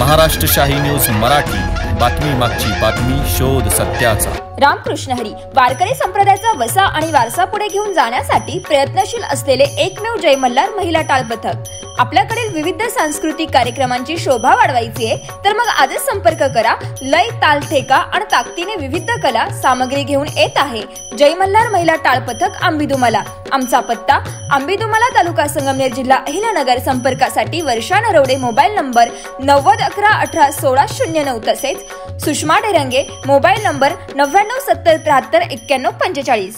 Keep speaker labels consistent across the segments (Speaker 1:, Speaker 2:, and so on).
Speaker 1: महाराष्ट्र शाही न्यूज मराठी, बातमी मागची बातमी, शोध सत्याचा।
Speaker 2: रामकृष्ण हरी वारकरी संप्रदायाचा वसा आणि वारसा पुढे घेऊन जाण्यासाठी प्रयत्नशील असलेले एकमेव जय मल्हार महिला टाळ पथक। आपल्याकडील विविध सांस्कृतिक कार्यक्रमांची शोभा वाढवायची आहे तर मग आजच संपर्क करा। लय, ताल, ठेका आणि ताकदीने विविध कला सामग्री घेऊन येत आहे जय मल्हार महिला टाळ पथक आंबेदुमाला। आमचा पत्ता आंबेदुमाला, तालुका संगमनेर, जिल्हा अहिल्यानगर। संपर्कासाठी वर्षा नरवडे, मोबाईल नंबर 9011181609, तसेच सुषमा डेरंगे, मोबाईल नंबर 9970739145।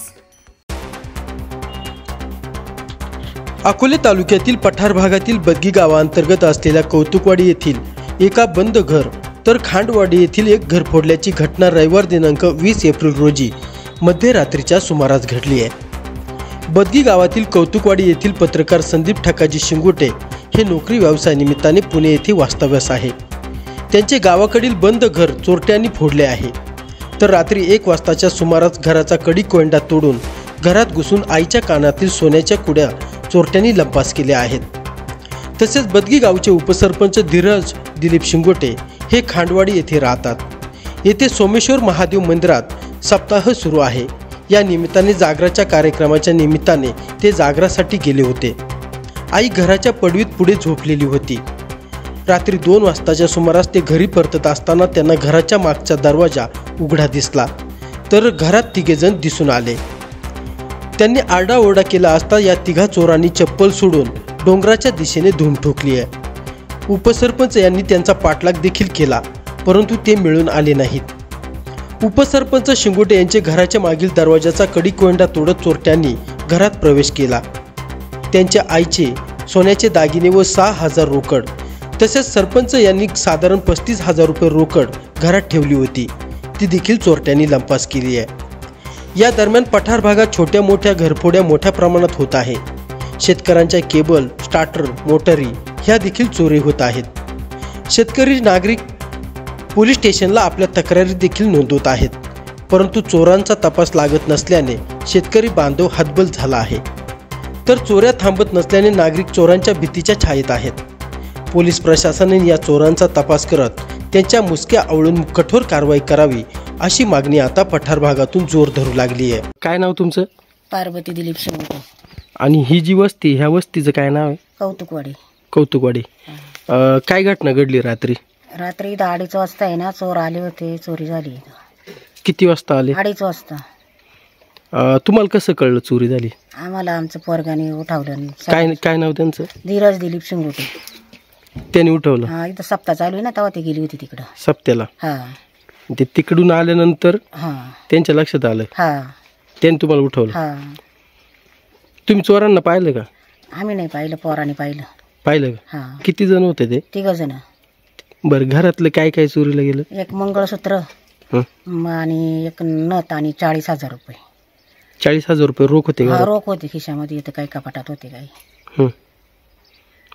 Speaker 3: अकोले तालुक्यातील पठार भागातील बदगी गावांतर्गत असलेल्या कौतुकवाडी येथील एका बंद घर तर खांडवाडी येथील एक घर फोडल्याची घटना रविवार दिनांक 20 एप्रिल रोजी मध्यरात्रीच्या सुमारास घडली आहे। बदगी गावातील कौतुकवाडी येथील पत्रकार संदीप ठकाजी शिंगोटे हे नोकरी व्यवसाय निमित्ताने पुणे येथे वास्तव्यास आहे। त्यांचे गावाकडील बंद घर चोरट्यांनी फोडले आहे। तर रात्री 1 वाजताच्या सुमारास घराचा कडी कोंडा तोडून घरात घुसून आईच्या कानातील सोन्याच्या कुड्या चोरट्यांनी लंपास केल्या आहेत। तसेच बदगी गावचे उपसरपंच धीरज दिलीप शिंगोटे हे खांडवाडी येथे राहतात। येथे सोमेश्वर महादेव मंदिरात सप्ताह सुरू आहे। या निमित्ताने जागराच्या कार्यक्रमाच्या निमित्ताने ते जागरासाठी गेले होते। आई घराच्या पडवीत पुढे झोपलेली होती। रात्री 2 वाजताच्या सुमारास ते घरी परतत असताना त्यांना घराच्या मागचा दरवाजा उघडा दिसला तर घरात 3 जण दिसून आले। त्यांनी आरडाओरडा केला असता या 3 चोरांनी चप्पल सोडून डोंगराच्या दिशेने धूम ठोकली आहे। उपसरपंच यांनी त्यांचा पाठलाग देखील केला परंतु ते मिळून आले नाहीत। उपसरपंच शिंगोटे यांचे घराच्या मागील दरवाजाचा कडी कोंडा तोडत चोरट्यांनी घरात प्रवेश केला। त्यांच्या आईचे सोन्याचे दागिने व 6,000 रोकड तसेच सरपंच यांनी साधारण 35,000 रुपये रोकड घरात ठेवली होती, ती देखील चोरट्यांनी लंपास केली आहे। या दरम्यान पठार भागात छोट्या मोठ्या घरफोड्या मोठ्या प्रमाणात होत आहे। शेतकऱ्यांच्या केबल, स्टार्टर, मोटरी ह्या देखील चोरी होत आहेत। शेतकरी नागरिक पोलीस स्टेशनला आपल्या तक्रारी देखील नोंदवत आहेत परंतु चोरांचा तपास लागत नसल्याने शेतकरी बांधव हतबल झाला आहे। तर चोऱ्या थांबत नसल्याने नागरिक चोरांच्या भीतीच्या छायेत आहेत। पोलीस प्रशासनाने या चोरांचा तपास करत त्यांच्या मुसक्या आवळून कठोर कारवाई करावी अशी मागणी आता पठार भागातून जोर धरू लागली आहे। काय नाव तुमचं?
Speaker 4: पार्वती दिलीप शिंगोटे।
Speaker 3: आणि ही जी वस्ती, ह्या वस्तीचं काय नाव आहे?
Speaker 4: कौतुकवाडी।
Speaker 3: कौतुकवाडी। काय घटना घडली रात्री?
Speaker 4: रात्री 2:30 वाजता आहे ना, चोर आले होते, चोरी झाली।
Speaker 3: किती वाजता आले?
Speaker 4: 2:30 वाजता।
Speaker 3: तुम्हाला कसं कळलं चोरी झाली?
Speaker 4: आम्हाला आमचं पोरगाने उठवलं।
Speaker 3: काय नाव त्यांचं?
Speaker 4: धीरज दिलीप शिंगोटे।
Speaker 3: त्यांनी उठवलं?
Speaker 4: हा, इथं सप्ताह चालू आहे ना, तेव्हा ते गेली होती तिकडं
Speaker 3: सप्त्याला।
Speaker 4: हा,
Speaker 3: ते तिकडून आल्यानंतर
Speaker 4: हा
Speaker 3: त्यांच्या लक्षात आलं,
Speaker 4: हा,
Speaker 3: त्यांनी तुम्हाला उठवलं?
Speaker 4: हा।
Speaker 3: तुम्ही चोरांना पाहिलं का?
Speaker 4: आम्ही नाही पाहिलं, पोराने पाहिलं।
Speaker 3: पाहिलं का?
Speaker 4: हा।
Speaker 3: किती जण होते ते?
Speaker 4: 3 जण।
Speaker 3: बरं, घरातलं काय काय चोरीला गेलं?
Speaker 4: एक मंगळसूत्र आणि एक नथ आणि 40,000 रुपये।
Speaker 3: 40,000 रुपये रोख होते का?
Speaker 4: रोख होते खिशामध्ये, इथं काही कपाटात होते काही।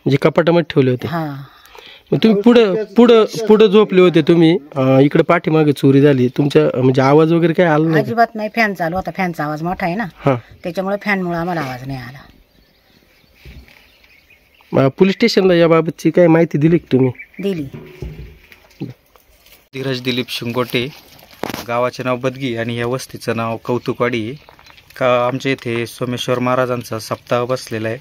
Speaker 3: म्हणजे कपाटामध्ये ठेवले होते?
Speaker 4: हा।
Speaker 3: मग तुम्ही पुढं झोपले होते तुम्ही, इकडे पाठीमागे चोरी झाली, तुमच्या म्हणजे आवाज वगैरे काय आला नाही?
Speaker 4: अजिबात नाही, फॅन चालू होता, फॅनचा आवाज मोठा आहे ना, त्याच्यामुळे फॅनमुळे आम्हाला आवाज नाही आला।
Speaker 3: पोलीस स्टेशनला याबाबतची काय माहिती दिली का तुम्ही?
Speaker 4: दिली।
Speaker 5: धीरज दिलीप शिंगोटे, गावाचे नाव बदगी आणि या वस्तीचं नाव कौतुकवाडी। का आमच्या इथे सोमेश्वर महाराजांचा सप्ताह बसलेला आहे,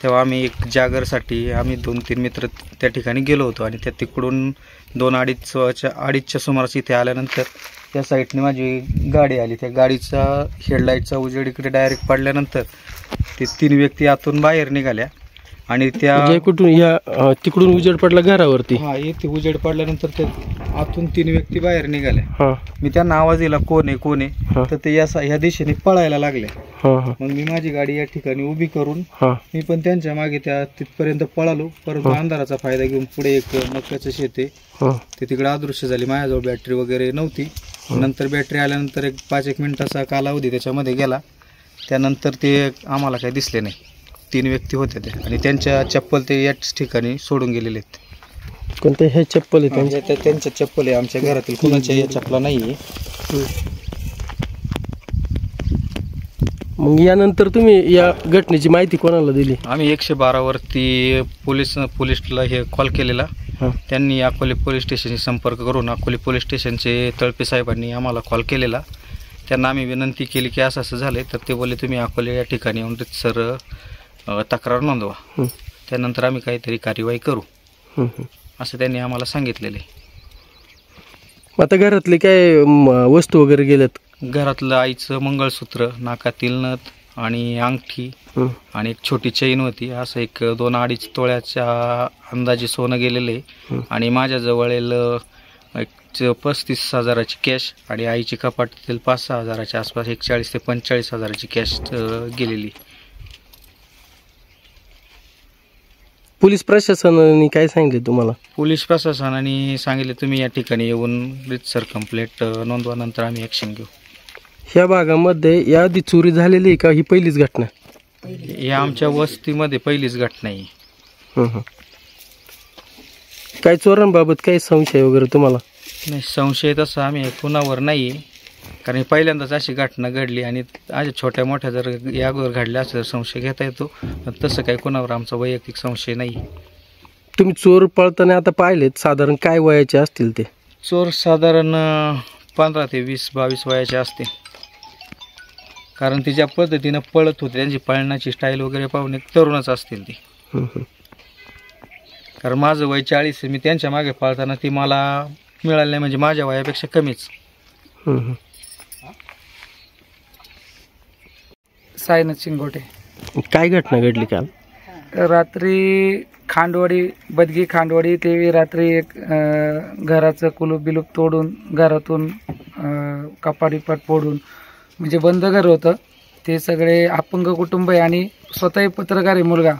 Speaker 5: तेव्हा आम्ही एक जागरसाठी आम्ही 2-3 मित्र त्या ठिकाणी गेलो होतो आणि त्या तिकडून 2-2:30च्या सुमारास इथे आल्यानंतर त्या साईडने माझी गाडी आली। त्या गाडीचा हेडलाईटचा उजेड इकडे डायरेक्ट पडल्यानंतर ते 3 व्यक्ती आतून बाहेर निघाल्या आणि त्या
Speaker 3: कुठून तिकडून उजेड पडला घरावरती?
Speaker 5: हा, इथे उजेड पडल्यानंतर ते आतून 3 व्यक्ती बाहेर निघाल्या। मी त्यांना आवाज दिला, कोण आहे कोण आहे, तर ते या दिशेने पळायला लागले। मग मी माझी गाडी या ठिकाणी उभी करून मी पण त्यांच्या मागे त्या तिथपर्यंत पळालो, परंतु अंधाराचा फायदा घेऊन पुढे एक मक्याचं शेत आहे ते तिकडे अदृश्य झाली। माझ्याजवळ बॅटरी वगैरे नव्हती। नंतर बॅटरी आल्यानंतर एक 5-1 मिनिटाचा कालावधी त्याच्यामध्ये गेला, त्यानंतर ते आम्हाला काही दिसले नाही। 3 व्यक्ती होते ते आणि त्यांच्या चप्पल ते याच ठिकाणी सोडून गेलेले आहेत।
Speaker 3: कोणत्या हे चप्पल आहे?
Speaker 5: त्यांच्या चप्पल आहे, आमच्या घरातील कोणाच्या या चप्पला नाही।
Speaker 3: मग यानंतर तुम्ही या घटनेची माहिती कोणाला दिली?
Speaker 5: आम्ही 112 वरती पोलिसला हे कॉल केलेला त्यांनी अकोले पोलीस स्टेशनशी संपर्क करून अकोले पोलीस स्टेशनचे तळपे साहेबांनी आम्हाला कॉल केलेला. त्यांना आम्ही विनंती केली की असं झालं तर ते बोलले तुम्ही अकोले या ठिकाणी येऊन सर तक्रार नोंदवा, त्यानंतर आम्ही काहीतरी कार्यवाही करू असं त्यांनी आम्हाला सांगितलेले.
Speaker 3: आता घरातले काय वस्तू वगैरे गेल्यात?
Speaker 5: घरातलं आईचं मंगळसूत्र, नाकातील नथ आणि अंगठी आणि एक छोटी चैन होती. असं एक 2-2.5 तोळ्याच्या अंदाजे सोनं गेलेले आणि माझ्याजवळ 35,000ची कॅश आणि आईची कपाटातील 5-6 हजाराच्या आसपास 40,000 ते 45,000ची कॅश गेलेली.
Speaker 3: पोलीस प्रशासनाने काय सांगितले तुम्हाला?
Speaker 5: पोलीस प्रशासनाने सांगितले तुम्ही या ठिकाणी येऊन रितसर कंप्लेंट नोंदवा, नंतर आम्ही ॲक्शन घेऊ.
Speaker 3: ह्या भागामध्ये याआधी चोरी झालेली का ही पहिलीच घटना?
Speaker 5: या आमच्या वस्तीमध्ये पहिलीच घटना आहे.
Speaker 3: काय चोरांबाबत काही संशय वगैरे तुम्हाला?
Speaker 5: नाही, संशय तसा आम्ही कुणावर नाही आहे, कारण पहिल्यांदाच अशी घटना घडली आणि अशा छोट्या मोठ्या जर यावर घडल्या असं संशय घेता येतो, पण तसं काही कुणावर आमचा वैयक्तिक संशय नाही.
Speaker 3: तुम्ही चोर पळताना आता पाहिलेत, साधारण काय वयाचे असतील ते?
Speaker 5: चोर साधारण 15 ते 20-22 वयाचे असते, कारण ती ज्या पद्धतीनं पळत होते त्यांची पळण्याची स्टाईल वगैरे पाहून एक तरुणच असतील ती. कारण माझं वय 40 आहे, मी त्यांच्या मागे पळताना ती मला मिळाली नाही, म्हणजे माझ्या वयापेक्षा कमीच.
Speaker 6: साईनाथ शिंगोटे.
Speaker 3: काय घटना घडली काल?
Speaker 6: रात्री बदगी खांडवाडी ते रात्री एक घराचं कुलूप बिलूप तोडून घरातून कपाटीपाट फोडून, म्हणजे बंद घर होतं ते, सगळे अपंग कुटुंब आहे आणि स्वतःही पत्रकार आहे मुलगा,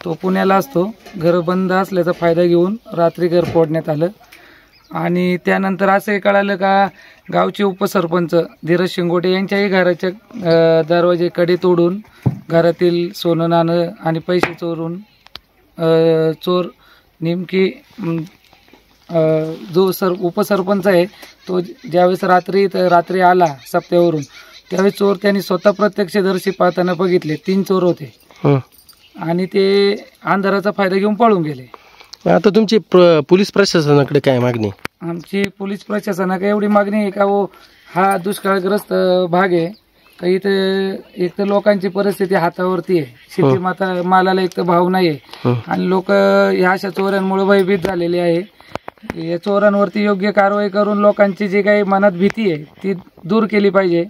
Speaker 6: तो पुण्याला असतो. घर बंद असल्याचा फायदा घेऊन रात्री घर फोडण्यात आलं. आणि त्यानंतर असंही कळालं का गावचे उपसरपंच धीरज शिंगोटे यांच्याही घराच्या दरवाजे कडे तोडून घरातील सोनं नाणं आणि पैसे चोरून चोर नेमकी जो उपसरपंच आहे तो ज्यावेळेस रात्री आला सप्त्यावरून, त्यावेळेस चोर त्यांनी स्वतः प्रत्यक्षदर्शी पाहताना बघितले. 3 चोर होते आणि ते अंधाराचा फायदा घेऊन पळून गेले.
Speaker 3: आता तुमची पोलीस प्रशासनाकडे काय मागणी?
Speaker 6: आमची पोलीस प्रशासनाकडे एवढी मागणी आहे का हा दुष्काळग्रस्त भाग आहे, का इथं एक तर लोकांची परिस्थिती हातावरती आहे, शेती मालाला एक तर भाव नाही आहे आणि लोक ह्या अशा चोऱ्यांमुळे भयभीत झालेले आहे. या चोरांवरती योग्य कारवाई करून लोकांची जी काही मनात भीती आहे ती दूर केली पाहिजे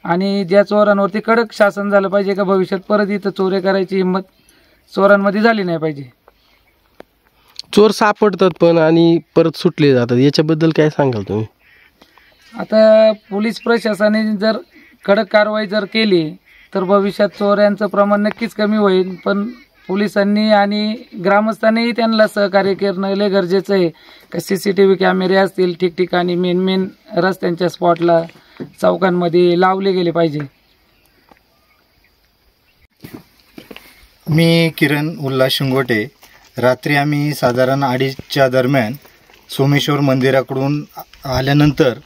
Speaker 6: आणि ज्या चोरांवरती कडक शासन झालं पाहिजे का भविष्यात परत इथं चोऱ्या करायची हिंमत चोरांमध्ये झाली नाही पाहिजे.
Speaker 3: चोर सापडतात पण आणि परत सुटले जातात, याच्याबद्दल काय सांगाल तुम्ही?
Speaker 6: आता पोलीस प्रशासनाने जर कडक कारवाई जर केली तर भविष्यात चोऱ्यांचं प्रमाण नक्कीच कमी होईल, पण पोलिसांनी आणि ग्रामस्थांनीही त्यांना सहकार्य करणं लय गरजेचं आहे. का CCTV कॅमेरे असतील ठिकठिकाणी मेन रस्त्यांच्या स्पॉटला चौकांमध्ये लावले गेले पाहिजे.
Speaker 7: मी किरण उल्हास शिंगोटे. रात्री आम्ही साधारण 2:30च्या दरम्यान सोमेश्वर मंदिराकडून आल्यानंतर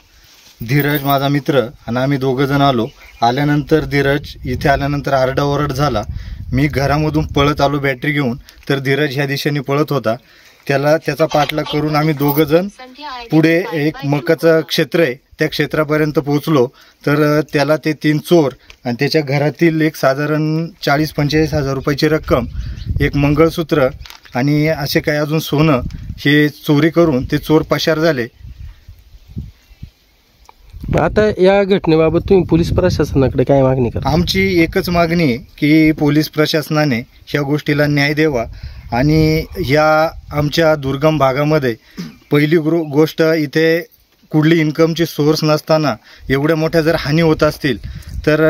Speaker 7: धीरज माझा मित्र आणि आम्ही 2 जण आल्यानंतर धीरज इथे आल्यानंतर आरडाओरड झाला. मी घरामधून पळत आलो बॅटरी घेऊन, तर धीरज ह्या दिशेने पळत होता. त्याचा पाठलाग करून आम्ही 2 जण पुढे एक मकाचं क्षेत्र आहे त्या क्षेत्रापर्यंत पोहोचलो, तर त्याला ते 3 चोर आणि त्याच्या घरातील एक साधारण 40-45 हजार रुपयाची रक्कम, एक मंगळसूत्र आणि असे काही अजून सोनं हे चोरी करून ते चोर पसार झाले.
Speaker 3: आता या घटनेबाबत तुम्ही पोलीस प्रशासनाकडे काय मागणी करा?
Speaker 7: आमची एकच मागणी आहे की पोलीस प्रशासनाने ह्या गोष्टीला न्याय द्यावा आणि ह्या आमच्या दुर्गम भागामध्ये पहिली गोष्ट इथे कुठली इन्कमची सोर्स नसताना एवढ्या मोठ्या जर हानी होत असतील तर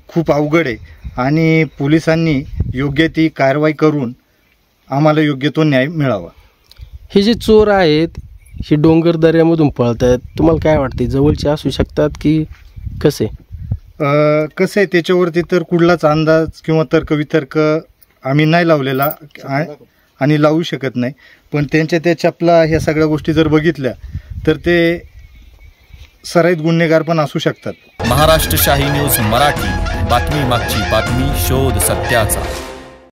Speaker 7: खूप अवघड आहे आणि पोलिसांनी योग्य ती कारवाई करून आम्हाला योग्य तो न्याय मिळावा.
Speaker 3: हे जे चोर आहेत हे डोंगर दऱ्यामधून पळतात, तुम्हाला काय वाटते जवळचे असू शकतात की कसे?
Speaker 7: कसं आहे त्याच्यावरती तर कुठलाच अंदाज किंवा तर्कवितर्क आम्ही नाही लावलेला आणि लावू शकत नाही, पण त्या चपला ह्या सगळ्या गोष्टी जर बघितल्या तर ते सराईत गुन्हेगार पण असू शकतात.
Speaker 1: महाराष्ट्र शाही न्यूज मराठी, बातमी मागची बातमी, शोध सत्याचा.